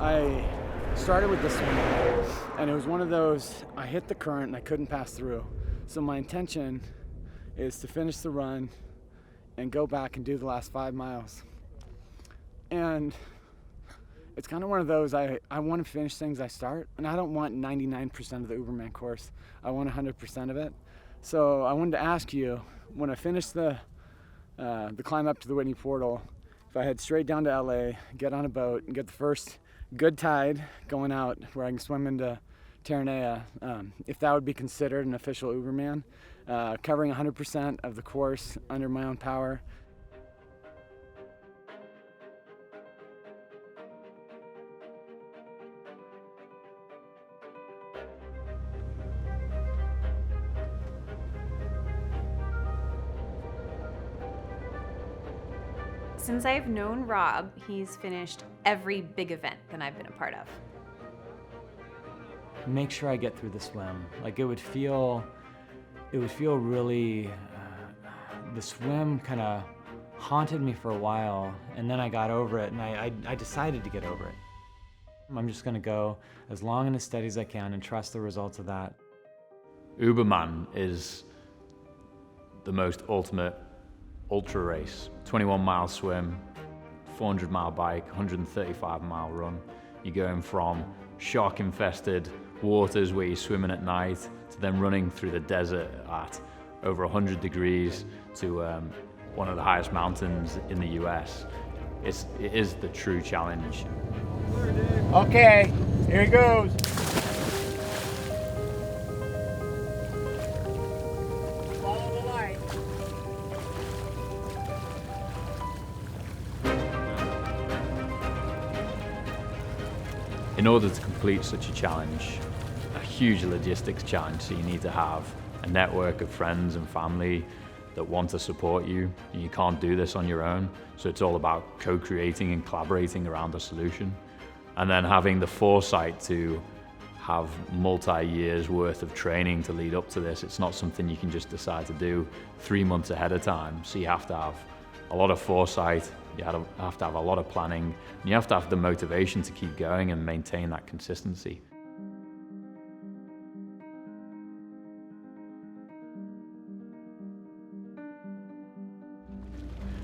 I started with the swim, and it was one of those, I hit the current and I couldn't pass through. So my intention is to finish the run and go back and do the last 5 miles. And it's kind of one of those, I want to finish things I start, and I don't want 99% of the Uberman course. I want 100% of it. So I wanted to ask you, when I finish the climb up to the Whitney Portal, if I head straight down to LA, get on a boat, and get the first good tide going out where I can swim into Terranea, if that would be considered an official Uberman, covering 100% of the course under my own power. Since I've known Rob, he's finished every big event that I've been a part of. Make sure I get through the swim. Like it would feel really, the swim kind of haunted me for a while, and then I got over it, and I decided to get over it. I'm just gonna go as long and as steady as I can and trust the results of that. Uberman is the most ultimate ultra race. 21-mile swim, 400-mile bike, 135-mile run. You're going from shark-infested waters where you're swimming at night to then running through the desert at over 100 degrees to one of the highest mountains in the US. It is the true challenge. Okay, here it goes. Follow the light. In order to complete such a challenge, a huge logistics challenge, so you need to have a network of friends and family that want to support you. You can't do this on your own, so it's all about co-creating and collaborating around a solution. And then having the foresight to have multi-years worth of training to lead up to this. It's not something you can just decide to do 3 months ahead of time, so you have to have a lot of foresight, you have to have a lot of planning, and you have to have the motivation to keep going and maintain that consistency.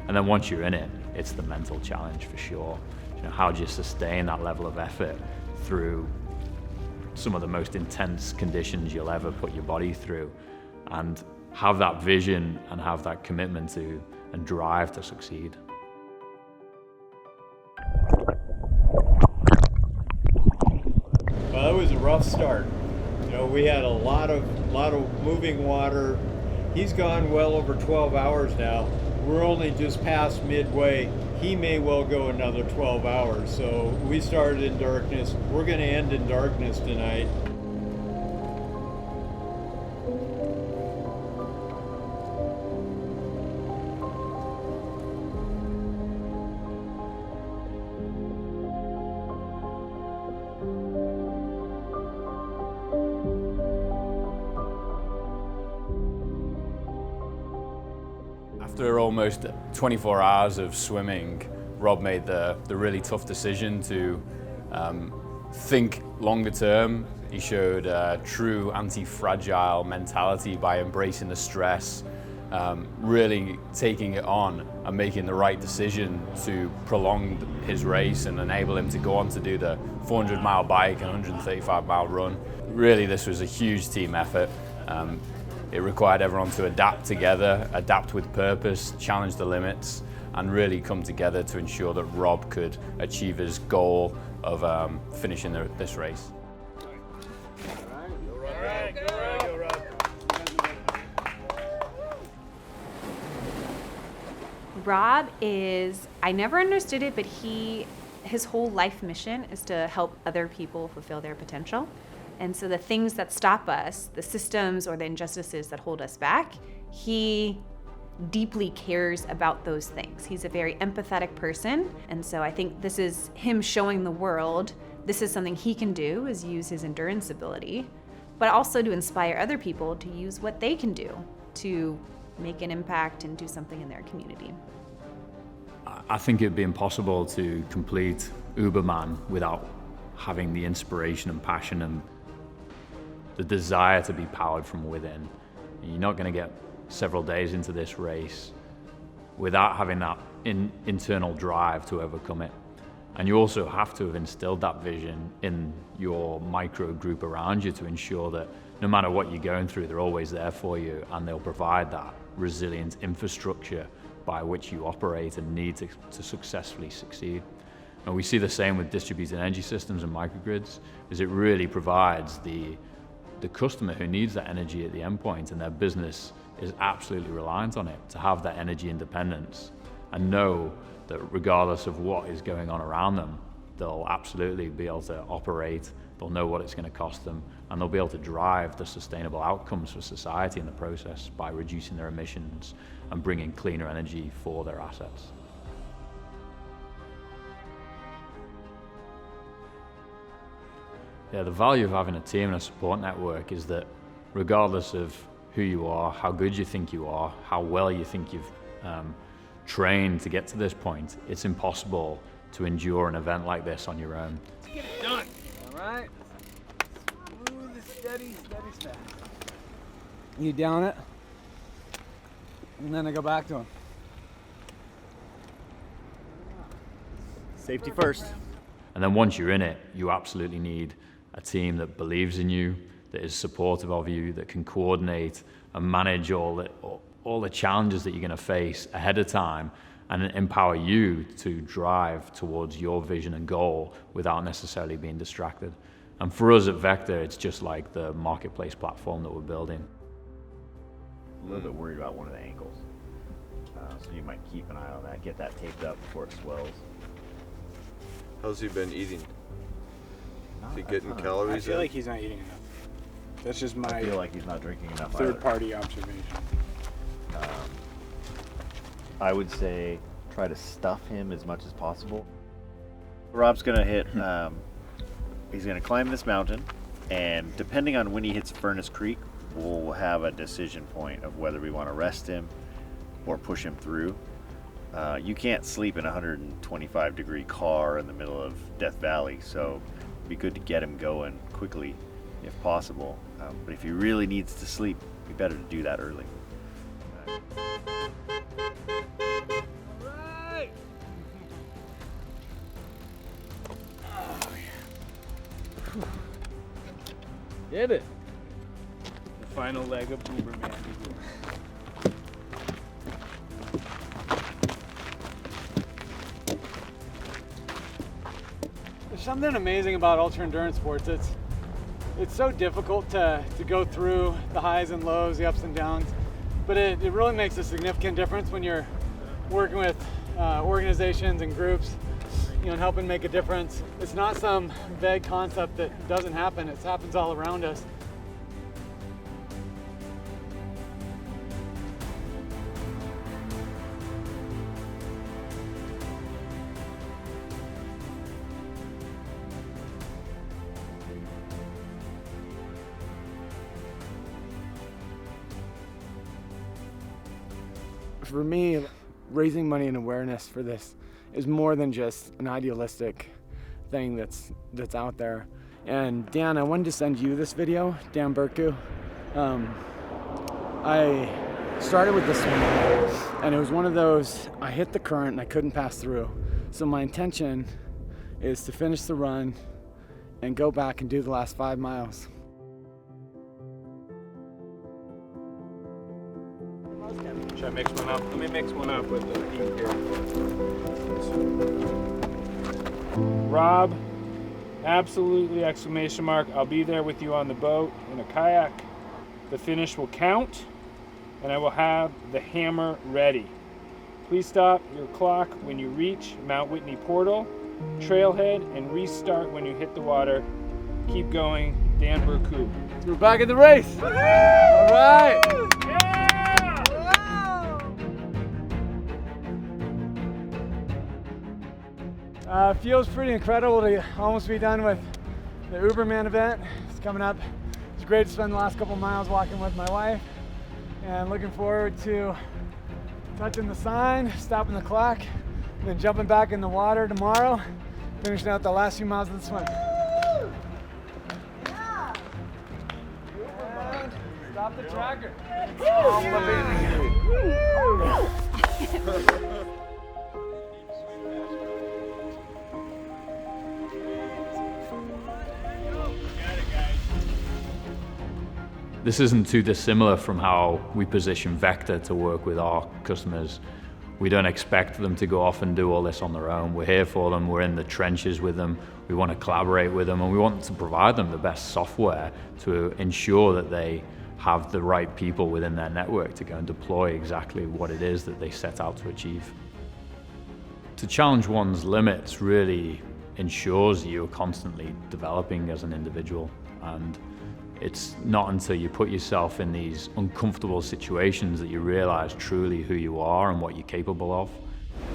And then once you're in it, it's the mental challenge for sure. You know, how do you sustain that level of effort through some of the most intense conditions you'll ever put your body through, and have that vision and have that commitment to and drive to succeed. Well, it was a rough start. You know, we had a lot of moving water. He's gone well over 12 hours now. We're only just past midway. He may well go another 12 hours. So we started in darkness. We're going to end in darkness tonight. After almost 24 hours of swimming, Rob made the really tough decision to think longer term. He showed a true anti-fragile mentality by embracing the stress, really taking it on and making the right decision to prolong his race and enable him to go on to do the 400-mile bike and 135-mile run. Really, this was a huge team effort. It required everyone to adapt together, adapt with purpose, challenge the limits, and really come together to ensure that Rob could achieve his goal of finishing this race. Rob is, I never understood it, but his whole life mission is to help other people fulfill their potential. And so the things that stop us, the systems or the injustices that hold us back, he deeply cares about those things. He's a very empathetic person. And so I think this is him showing the world this is something he can do, is use his endurance ability, but also to inspire other people to use what they can do to make an impact and do something in their community. I think it'd be impossible to complete Uberman without having the inspiration and passion and the desire to be powered from within. You're not going to get several days into this race without having that internal drive to overcome it. And you also have to have instilled that vision in your micro group around you to ensure that no matter what you're going through, they're always there for you, and they'll provide that resilient infrastructure by which you operate and need to successfully succeed. And we see the same with distributed energy systems and microgrids, is it really provides the customer who needs that energy at the endpoint, and their business is absolutely reliant on it to have that energy independence and know that regardless of what is going on around them, they'll absolutely be able to operate, they'll know what it's going to cost them, and they'll be able to drive the sustainable outcomes for society in the process by reducing their emissions and bringing cleaner energy for their assets. Yeah, the value of having a team and a support network is that regardless of who you are, how good you think you are, how well you think you've trained to get to this point, it's impossible to endure an event like this on your own. Let's get it done. All right. Smooth, steady, steady. You down it, and then I go back to him. Safety first. And then once you're in it, you absolutely need a team that believes in you, that is supportive of you, that can coordinate and manage all the challenges that you're going to face ahead of time and empower you to drive towards your vision and goal without necessarily being distracted. And for us at VECKTA, it's just like the marketplace platform that we're building. A little bit worried about one of the ankles. So you might keep an eye on that, get that taped up before it swells. How's he been eating? Is he Not a getting ton. calories I feel in? like he's not eating enough. That's just I my feel like he's not drinking enough third-party observation. I would say try to stuff him as much as possible. Rob's gonna hit, he's gonna climb this mountain, and depending on when he hits Furnace Creek, we'll have a decision point of whether we want to rest him or push him through. You can't sleep in a 125-degree car in the middle of Death Valley, so it'd be good to get him going quickly if possible. But if he really needs to sleep, it'd be better to do that early. Did it. The final leg of Uberman. There's something amazing about ultra endurance sports. It's so difficult to go through the highs and lows, the ups and downs, but it really makes a significant difference when you're working with organizations and groups, and helping make a difference. It's not some vague concept that doesn't happen. It happens all around us. For me, raising money and awareness for this is more than just an idealistic thing that's out there. And Dan, I wanted to send you this video, Dan Burku. I started with this one, and it was one of those, I hit the current and I couldn't pass through. So my intention is to finish the run and go back and do the last 5 miles. Should I mix one up? Let me mix one up with the heat here. Rob, absolutely exclamation mark. I'll be there with you on the boat in a kayak. The finish will count, and I will have the hammer ready. Please stop your clock when you reach Mount Whitney Portal, trailhead, and restart when you hit the water. Keep going, Dan Burku. We're back in the race. All right. Feels pretty incredible to almost be done with the Uberman event. It's coming up. It's great to spend the last couple miles walking with my wife, and looking forward to touching the sign, stopping the clock, and then jumping back in the water tomorrow, finishing out the last few miles of the swim. Stop the tracker. This isn't too dissimilar from how we position VECKTA to work with our customers. We don't expect them to go off and do all this on their own. We're here for them, we're in the trenches with them, we want to collaborate with them, and we want to provide them the best software to ensure that they have the right people within their network to go and deploy exactly what it is that they set out to achieve. To challenge one's limits really ensures you're constantly developing as an individual, and it's not until you put yourself in these uncomfortable situations that you realize truly who you are and what you're capable of.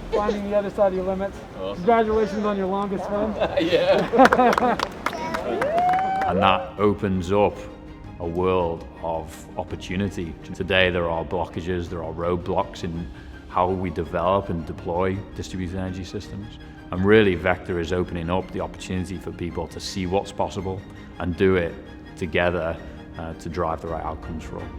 Finding the other side of your limits. Awesome. Congratulations on your longest swim. And that opens up a world of opportunity. Today there are blockages, there are roadblocks in how we develop and deploy distributed energy systems. And really VECKTA is opening up the opportunity for people to see what's possible and do it together to drive the right outcomes for all.